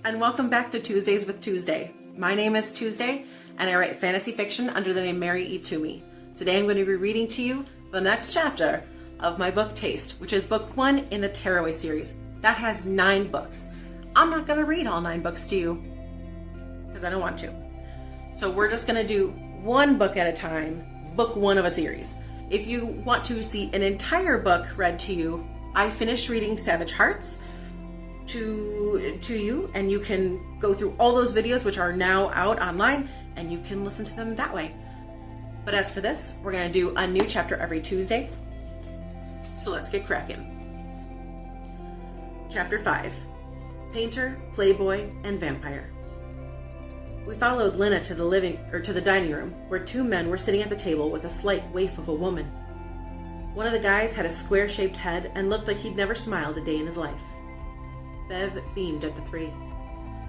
and welcome back to Tuesdays with Tuesday. My name is Tuesday, and I write fantasy fiction under the name Mary E. Twomey. Today I'm going to be reading to you the next chapter of my book Taste, which is book 1 in the Tearaway series. That has 9 books. I'm not going to read all 9 books to you, because I don't want to. So we're just going to do one book at a time, book 1 of a series. If you want to see an entire book read to you, I finished reading Savage Hearts to you, and you can go through all those videos which are now out online, and you can listen to them that way. But as for this, we're going to do a new chapter every Tuesday. So let's get cracking. Chapter 5. Painter, Playboy, and Vampire. We followed Lena to the dining room, where 2 men were sitting at the table with a slight waif of a woman. One of the guys had a square-shaped head and looked like he'd never smiled a day in his life. Bev beamed at the 3.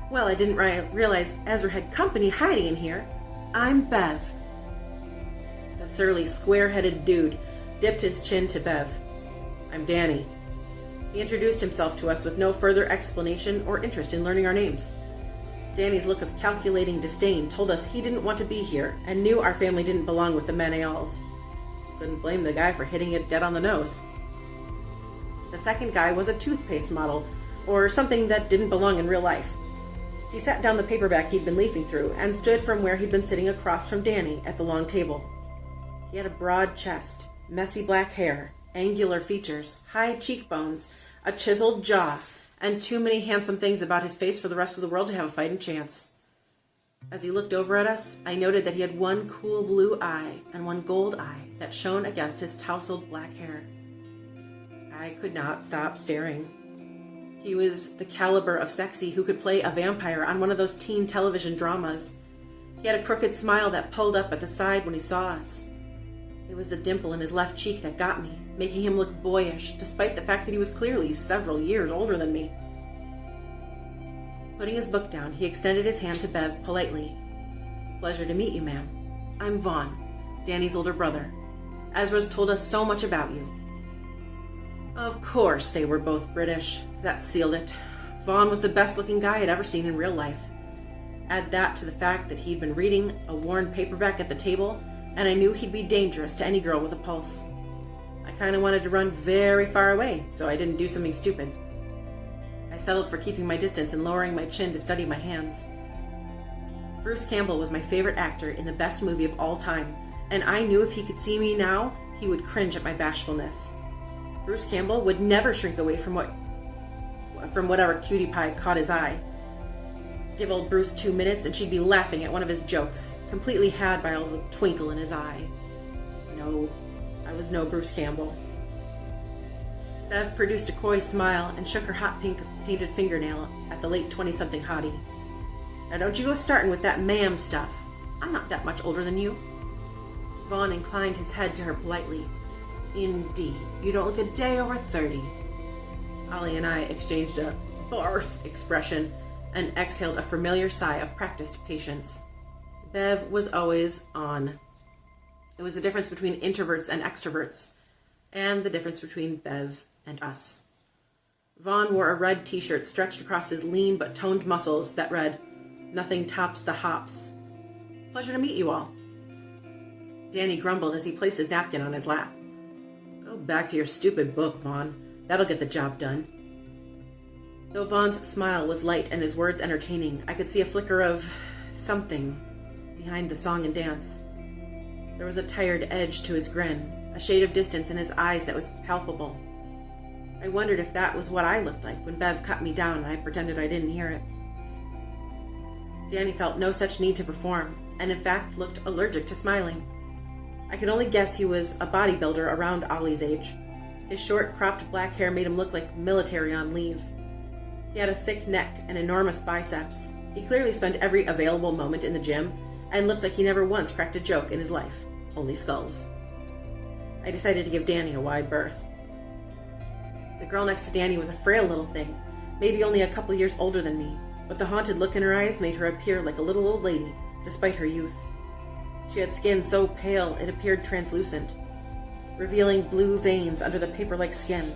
Well, I didn't realize Ezra had company hiding in here. I'm Bev. The surly, square-headed dude dipped his chin to Bev. I'm Danny. He introduced himself to us with no further explanation or interest in learning our names. Danny's look of calculating disdain told us he didn't want to be here and knew our family didn't belong with the Maneals. Couldn't blame the guy for hitting it dead on the nose. The second guy was a toothpaste model, or something that didn't belong in real life. He sat down the paperback he'd been leafing through and stood from where he'd been sitting across from Danny at the long table. He had a broad chest, messy black hair, angular features, high cheekbones, a chiseled jaw, and too many handsome things about his face for the rest of the world to have a fighting chance. As he looked over at us, I noted that he had one cool blue eye and one gold eye that shone against his tousled black hair. I could not stop staring. He was the caliber of sexy who could play a vampire on one of those teen television dramas. He had a crooked smile that pulled up at the side when he saw us. It was the dimple in his left cheek that got me, making him look boyish, despite the fact that he was clearly several years older than me. Putting his book down, he extended his hand to Bev politely. Pleasure to meet you, ma'am. I'm Vaughn, Danny's older brother. Ezra's told us so much about you. Of course they were both British. That sealed it. Vaughn was the best-looking guy I'd ever seen in real life. Add that to the fact that he'd been reading a worn paperback at the table, and I knew he'd be dangerous to any girl with a pulse. I kind of wanted to run very far away, so I didn't do something stupid. I settled for keeping my distance and lowering my chin to study my hands. Bruce Campbell was my favorite actor in the best movie of all time, and I knew if he could see me now, he would cringe at my bashfulness. Bruce Campbell would never shrink away from whatever cutie pie caught his eye. Give old Bruce 2 minutes and she'd be laughing at one of his jokes, completely had by all the twinkle in his eye. No, I was no Bruce Campbell. Bev produced a coy smile and shook her hot pink painted fingernail at the late 20-something hottie. Now don't you go starting with that ma'am stuff. I'm not that much older than you. Vaughn inclined his head to her politely. Indeed, you don't look a day over 30. Ollie and I exchanged a barf expression and exhaled a familiar sigh of practiced patience. Bev was always on. It was the difference between introverts and extroverts, and the difference between Bev and us. Vaughn wore a red t-shirt stretched across his lean but toned muscles that read, "Nothing tops the hops." Pleasure to meet you all. Danny grumbled as he placed his napkin on his lap. Go back to your stupid book, Vaughn. That'll get the job done. Though Vaughn's smile was light and his words entertaining, I could see a flicker of something behind the song and dance. There was a tired edge to his grin, a shade of distance in his eyes that was palpable. I wondered if that was what I looked like when Bev cut me down and I pretended I didn't hear it. Danny felt no such need to perform, and in fact looked allergic to smiling. I could only guess he was a bodybuilder around Ollie's age. His short, cropped black hair made him look like military on leave. He had a thick neck and enormous biceps. He clearly spent every available moment in the gym and looked like he never once cracked a joke in his life, only skulls. I decided to give Danny a wide berth. The girl next to Danny was a frail little thing, maybe only a couple years older than me, but the haunted look in her eyes made her appear like a little old lady, despite her youth. She had skin so pale it appeared translucent, revealing blue veins under the paper-like skin.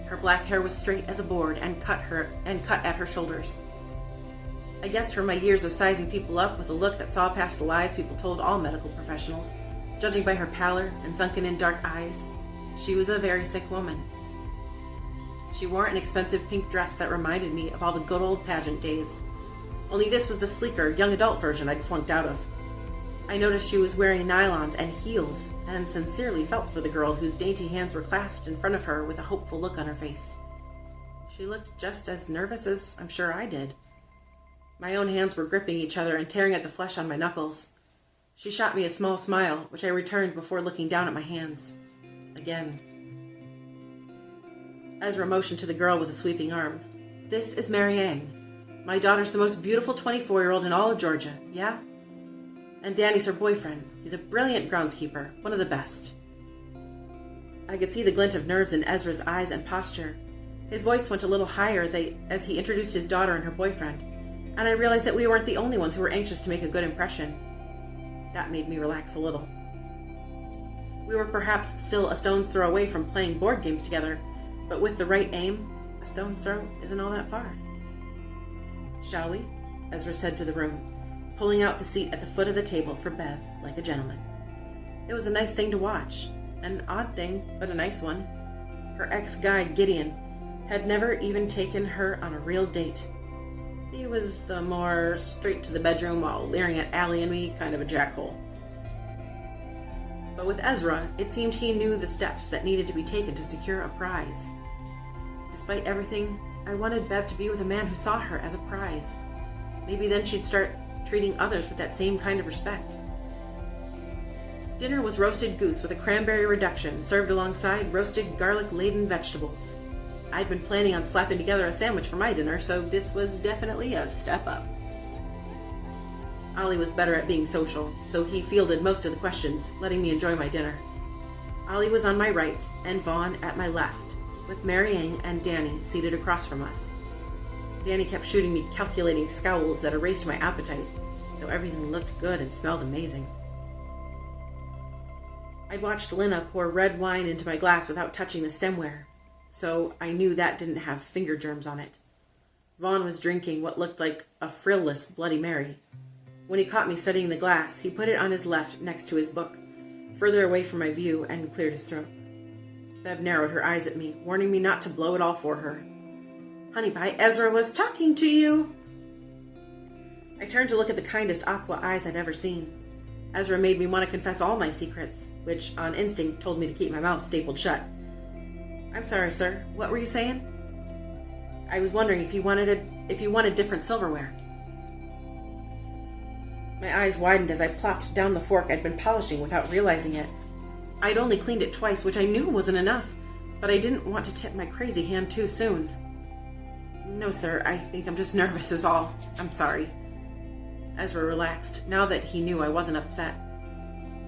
Her black hair was straight as a board and cut at her shoulders. I guess from my years of sizing people up with a look that saw past the lies people told all medical professionals, judging by her pallor and sunken-in dark eyes, she was a very sick woman. She wore an expensive pink dress that reminded me of all the good old pageant days. Only this was the sleeker, young adult version I'd flunked out of. I noticed she was wearing nylons and heels, and sincerely felt for the girl whose dainty hands were clasped in front of her with a hopeful look on her face. She looked just as nervous as I'm sure I did. My own hands were gripping each other and tearing at the flesh on my knuckles. She shot me a small smile, which I returned before looking down at my hands. Again. Ezra motioned to the girl with a sweeping arm. "This is Mary Ann. My daughter's the most beautiful 24-year-old in all of Georgia, yeah? And Danny's her boyfriend. He's a brilliant groundskeeper, one of the best." I could see the glint of nerves in Ezra's eyes and posture. His voice went a little higher as he introduced his daughter and her boyfriend, and I realized that we weren't the only ones who were anxious to make a good impression. That made me relax a little. We were perhaps still a stone's throw away from playing board games together, but with the right aim, a stone's throw isn't all that far. "Shall we?" Ezra said to the room, pulling out the seat at the foot of the table for Bev like a gentleman. It was a nice thing to watch. An odd thing, but a nice one. Her ex-guy, Gideon, had never even taken her on a real date. He was the more straight to the bedroom while leering at Allie and me kind of a jackhole. But with Ezra, it seemed he knew the steps that needed to be taken to secure a prize. Despite everything, I wanted Bev to be with a man who saw her as a prize. Maybe then she'd start treating others with that same kind of respect. Dinner was roasted goose with a cranberry reduction served alongside roasted garlic-laden vegetables. I'd been planning on slapping together a sandwich for my dinner, so this was definitely a step up. Ollie was better at being social, so he fielded most of the questions, letting me enjoy my dinner. Ollie was on my right, and Vaughn at my left, with Mary Ann and Danny seated across from us. Danny kept shooting me calculating scowls that erased my appetite, though everything looked good and smelled amazing. I'd watched Lena pour red wine into my glass without touching the stemware, so I knew that didn't have finger germs on it. Vaughn was drinking what looked like a frillless Bloody Mary. When he caught me studying the glass, he put it on his left next to his book, further away from my view, and cleared his throat. Bev narrowed her eyes at me, warning me not to blow it all for her. "Honey pie, Ezra was talking to you!" I turned to look at the kindest aqua eyes I'd ever seen. Ezra made me want to confess all my secrets, which on instinct told me to keep my mouth stapled shut. "I'm sorry, sir. What were you saying?" "I was wondering if you wanted different silverware." My eyes widened as I plopped down the fork I'd been polishing without realizing it. I'd only cleaned it twice, which I knew wasn't enough, but I didn't want to tip my crazy hand too soon. "No, sir. I think I'm just nervous is all. I'm sorry." Ezra relaxed, now that he knew I wasn't upset.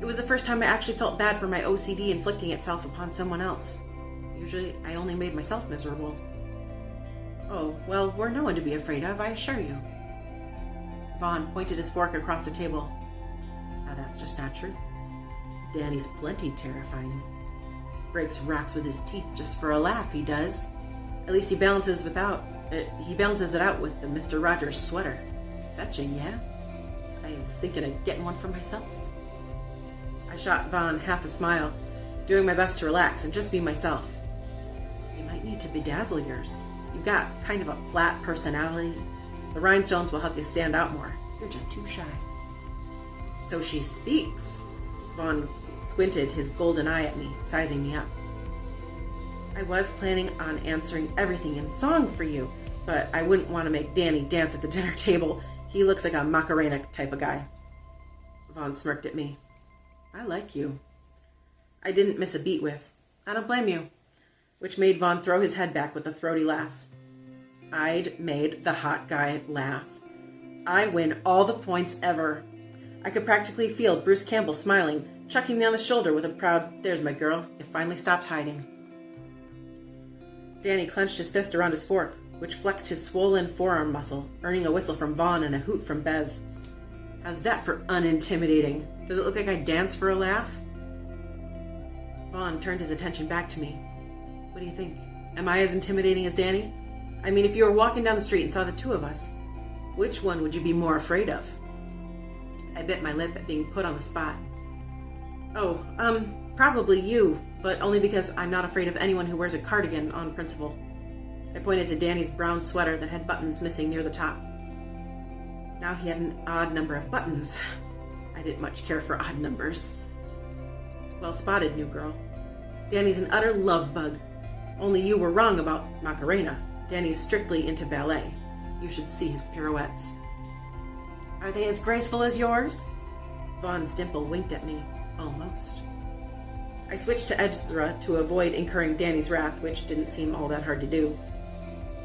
It was the first time I actually felt bad for my OCD inflicting itself upon someone else. Usually, I only made myself miserable. "Oh, well, we're no one to be afraid of, I assure you." Vaughn pointed his fork across the table. "Now that's just not true. Danny's plenty terrifying. Breaks rocks with his teeth just for a laugh, he does. At least he balances it out with the Mr. Rogers sweater. Fetching, yeah? I was thinking of getting one for myself." I shot Vaughn half a smile, doing my best to relax and just be myself. "You might need to bedazzle yours. You've got kind of a flat personality. The rhinestones will help you stand out more. You're just too shy." "So she speaks." Vaughn squinted his golden eye at me, sizing me up. "I was planning on answering everything in song for you, but I wouldn't want to make Danny dance at the dinner table. He looks like a Macarena type of guy." Vaughn smirked at me. "I like you." I didn't miss a beat with, "I don't blame you," which made Vaughn throw his head back with a throaty laugh. I'd made the hot guy laugh. I win all the points ever. I could practically feel Bruce Campbell smiling, chucking me on the shoulder with a proud, "There's my girl, you finally stopped hiding." Danny clenched his fist around his fork, which flexed his swollen forearm muscle, earning a whistle from Vaughn and a hoot from Bev. "How's that for unintimidating? Does it look like I dance for a laugh?" Vaughn turned his attention back to me. "What do you think? Am I as intimidating as Danny? I mean, if you were walking down the street and saw the two of us, Which one would you be more afraid of? I bit my lip at being put on the spot. Oh, probably you, but only because I'm not afraid of anyone who wears a cardigan on principle. I pointed to Danny's brown sweater that had buttons missing near the top. Now he had an odd number of buttons. I didn't much care for odd numbers. Well spotted, new girl. Danny's an utter love bug. Only you were wrong about Macarena. Danny's strictly into ballet. You should see his pirouettes. Are they as graceful as yours? Vaughn's dimple winked at me. Almost. I switched to Ezra to avoid incurring Danny's wrath, which didn't seem all that hard to do.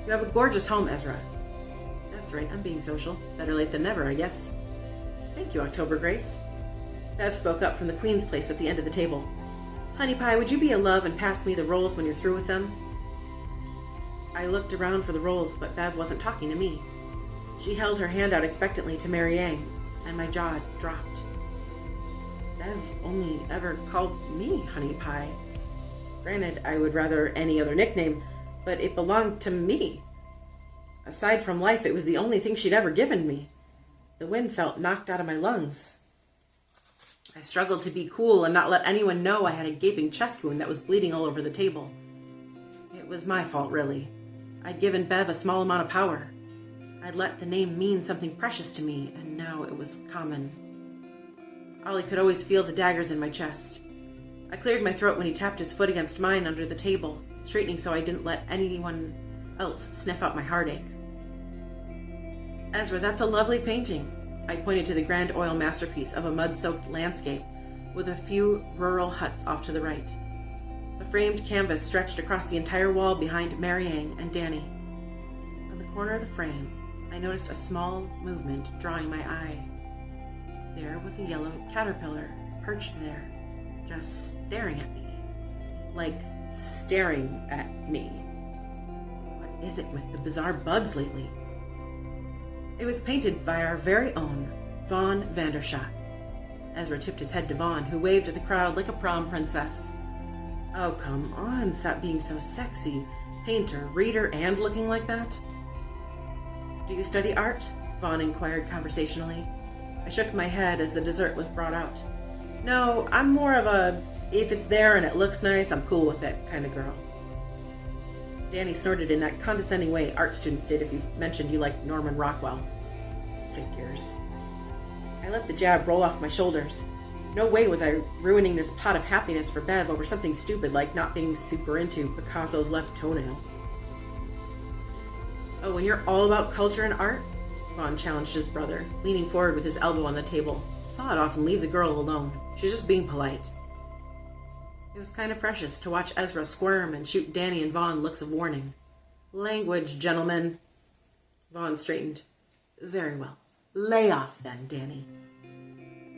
You have a gorgeous home, Ezra. That's right, I'm being social. Better late than never, I guess. Thank you, October Grace. Bev spoke up from the Queen's place at the end of the table. Honey Pie, would you be a love and pass me the rolls when you're through with them? I looked around for the rolls, but Bev wasn't talking to me. She held her hand out expectantly to Mary Ann, and my jaw dropped. Bev only ever called me Honey Pie. Granted, I would rather any other nickname, but it belonged to me. Aside from life, it was the only thing she'd ever given me. The wind felt knocked out of my lungs. I struggled to be cool and not let anyone know I had a gaping chest wound that was bleeding all over the table. It was my fault, really. I'd given Bev a small amount of power. I'd let the name mean something precious to me, and now it was common. Ollie could always feel the daggers in my chest. I cleared my throat when he tapped his foot against mine under the table, straightening so I didn't let anyone else sniff out my heartache. Ezra, that's a lovely painting. I pointed to the grand oil masterpiece of a mud-soaked landscape with a few rural huts off to the right. The framed canvas stretched across the entire wall behind Mary Ann and Danny. On the corner of the frame, I noticed a small movement drawing my eye. There was a yellow caterpillar perched there, just staring at me. Like, staring at me. What is it with the bizarre bugs lately? It was painted by our very own Vaughn Vandershot. Ezra tipped his head to Vaughn, who waved at the crowd like a prom princess. Oh, come on, stop being so sexy. Painter, reader, and looking like that? Do you study art? Vaughn inquired conversationally. I shook my head as the dessert was brought out. No, I'm more of a, if it's there and it looks nice, I'm cool with it kind of girl. Danny snorted in that condescending way art students did if you mentioned you liked Norman Rockwell. Figures. I let the jab roll off my shoulders. No way was I ruining this pot of happiness for Bev over something stupid like not being super into Picasso's left toenail. Oh, when you're all about culture and art? Vaughn challenged his brother, leaning forward with his elbow on the table. Saw it off and leave the girl alone. She's just being polite. It was kind of precious to watch Ezra squirm and shoot Danny and Vaughn looks of warning. Language, gentlemen. Vaughn straightened. Very well. Lay off then, Danny.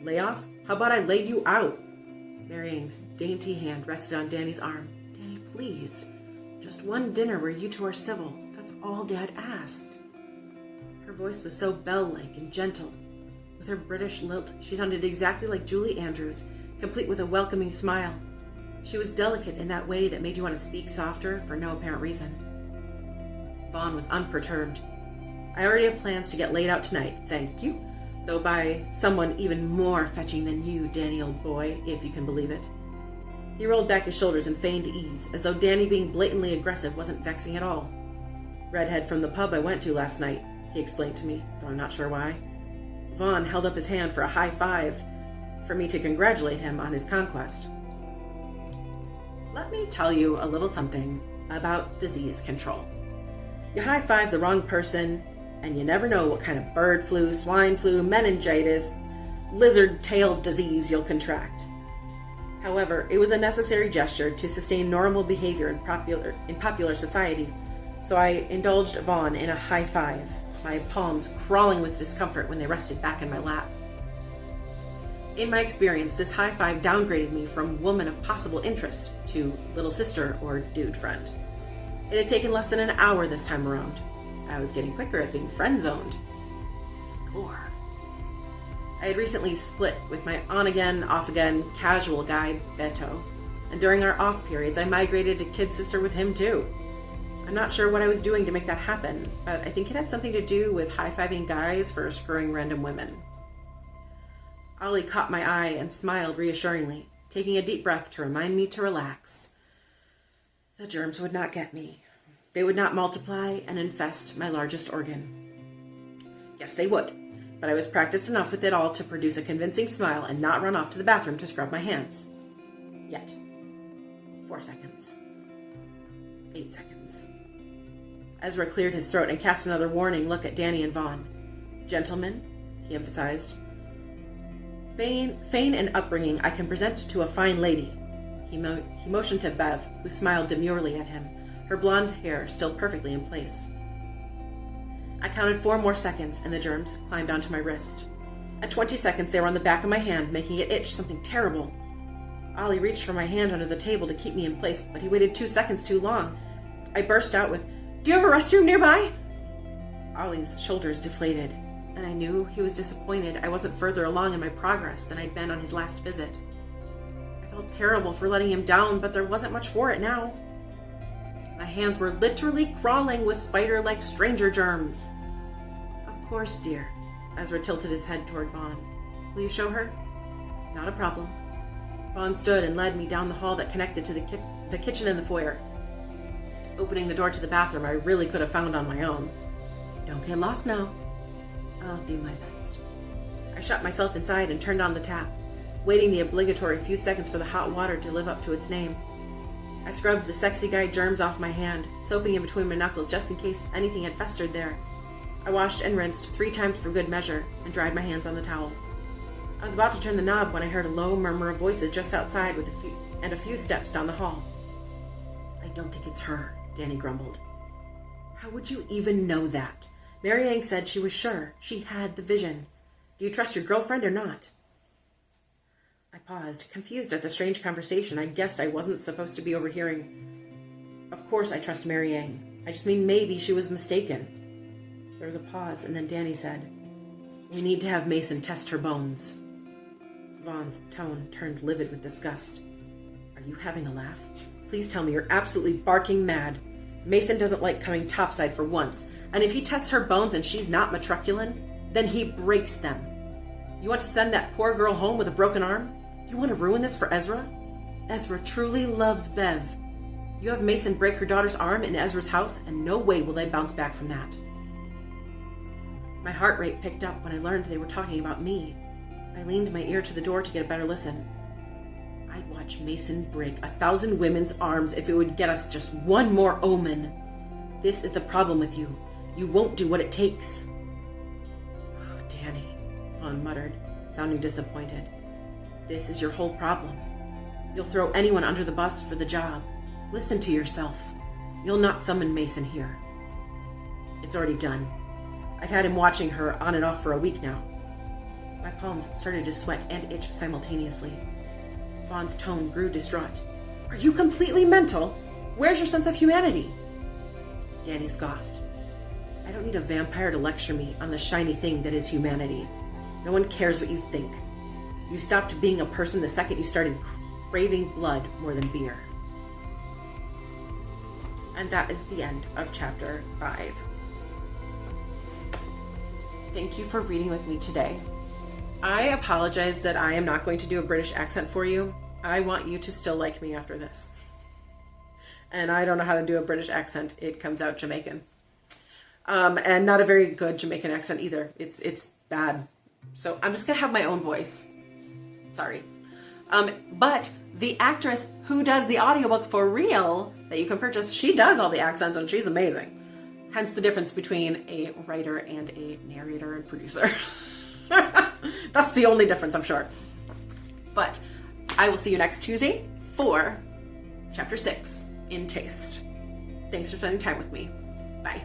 Lay off? How about I lay you out? Mary Ann's dainty hand rested on Danny's arm. Danny, please. Just one dinner where you two are civil. That's all Dad asked. Her voice was so bell-like and gentle. With her British lilt, she sounded exactly like Julie Andrews, complete with a welcoming smile. She was delicate in that way that made you want to speak softer for no apparent reason. Vaughn was unperturbed. I already have plans to get laid out tonight, thank you, though by someone even more fetching than you, Danny, old boy, if you can believe it. He rolled back his shoulders in feigned ease, as though Danny being blatantly aggressive wasn't vexing at all. Redhead from the pub I went to last night, he explained to me, though I'm not sure why. Vaughn held up his hand for a high five for me to congratulate him on his conquest. Let me tell you a little something about disease control. You high-five the wrong person, and you never know what kind of bird flu, swine flu, meningitis, lizard-tailed disease you'll contract. However, it was a necessary gesture to sustain normal behavior in popular society, so I indulged Vaughn in a high five, my palms crawling with discomfort when they rested back in my lap. In my experience, this high five downgraded me from woman of possible interest to little sister or dude friend. It had taken less than an hour this time around. I was getting quicker at being friend-zoned. Score. I had recently split with my on-again, off-again casual guy, Beto, and during our off periods, I migrated to kid sister with him too. I'm not sure what I was doing to make that happen, but I think it had something to do with high-fiving guys for screwing random women. Ollie caught my eye and smiled reassuringly, taking a deep breath to remind me to relax. The germs would not get me. They would not multiply and infest my largest organ. Yes, they would, but I was practiced enough with it all to produce a convincing smile and not run off to the bathroom to scrub my hands. Yet. 4 seconds. 8 seconds. Ezra cleared his throat and cast another warning look at Danny and Vaughn. Gentlemen, he emphasized. Fame and upbringing I can present to a fine lady. He motioned to Bev, who smiled demurely at him, her blonde hair still perfectly in place. I counted 4 more seconds, and the germs climbed onto my wrist. At 20 seconds, they were on the back of my hand, making it itch something terrible. Ollie reached for my hand under the table to keep me in place, but he waited 2 seconds too long. I burst out with, "Do you have a restroom nearby?" Ollie's shoulders deflated, and I knew he was disappointed I wasn't further along in my progress than I'd been on his last visit. I felt terrible for letting him down, but there wasn't much for it now. My hands were literally crawling with spider-like stranger germs. Of course, dear. Ezra tilted his head toward Vaughn. Will you show her? Not a problem. Vaughn stood and led me down the hall that connected to the kitchen and the foyer. Opening the door to the bathroom I really could have found on my own. Don't get lost now. I'll do my best. I shut myself inside and turned on the tap, waiting the obligatory few seconds for the hot water to live up to its name. I scrubbed the sexy guy germs off my hand, soaping in between my knuckles just in case anything had festered there. I washed and rinsed 3 times for good measure and dried my hands on the towel. I was about to turn the knob when I heard a low murmur of voices just outside a few steps down the hall. I don't think it's her, Danny grumbled. How would you even know that? Mary Ann said she was sure. She had the vision. Do you trust your girlfriend or not? I paused, confused at the strange conversation I guessed I wasn't supposed to be overhearing. Of course I trust Mary Ann. I just mean maybe she was mistaken. There was a pause, and then Danny said, We need to have Mason test her bones. Vaughn's tone turned livid with disgust. Are you having a laugh? Please tell me you're absolutely barking mad. Mason doesn't like coming topside for once, and if he tests her bones and she's not matriculant, then he breaks them. You want to send that poor girl home with a broken arm? You want to ruin this for Ezra? Ezra truly loves Bev. You have Mason break her daughter's arm in Ezra's house, and no way will they bounce back from that. My heart rate picked up when I learned they were talking about me. I leaned my ear to the door to get a better listen. I'd watch Mason break 1,000 women's arms if it would get us just one more omen. This is the problem with you. You won't do what it takes. Oh, Danny, Vaughn muttered, sounding disappointed. This is your whole problem. You'll throw anyone under the bus for the job. Listen to yourself. You'll not summon Mason here. It's already done. I've had him watching her on and off for a week now. My palms started to sweat and itch simultaneously. Vaughn's tone grew distraught. Are you completely mental? Where's your sense of humanity? Danny scoffed. I don't need a vampire to lecture me on the shiny thing that is humanity. No one cares what you think. You stopped being a person the second you started craving blood more than beer. And that is the end of chapter 5. Thank you for reading with me today. I apologize that I am not going to do a British accent for you. I want you to still like me after this. And I don't know how to do a British accent. It comes out Jamaican. And not a very good Jamaican accent either. It's bad. So I'm just going to have my own voice. Sorry. But the actress who does the audiobook for real that you can purchase, she does all the accents and she's amazing. Hence the difference between a writer and a narrator and producer. That's the only difference, I'm sure. But I will see you next Tuesday for chapter 6, In Taste. Thanks for spending time with me. Bye.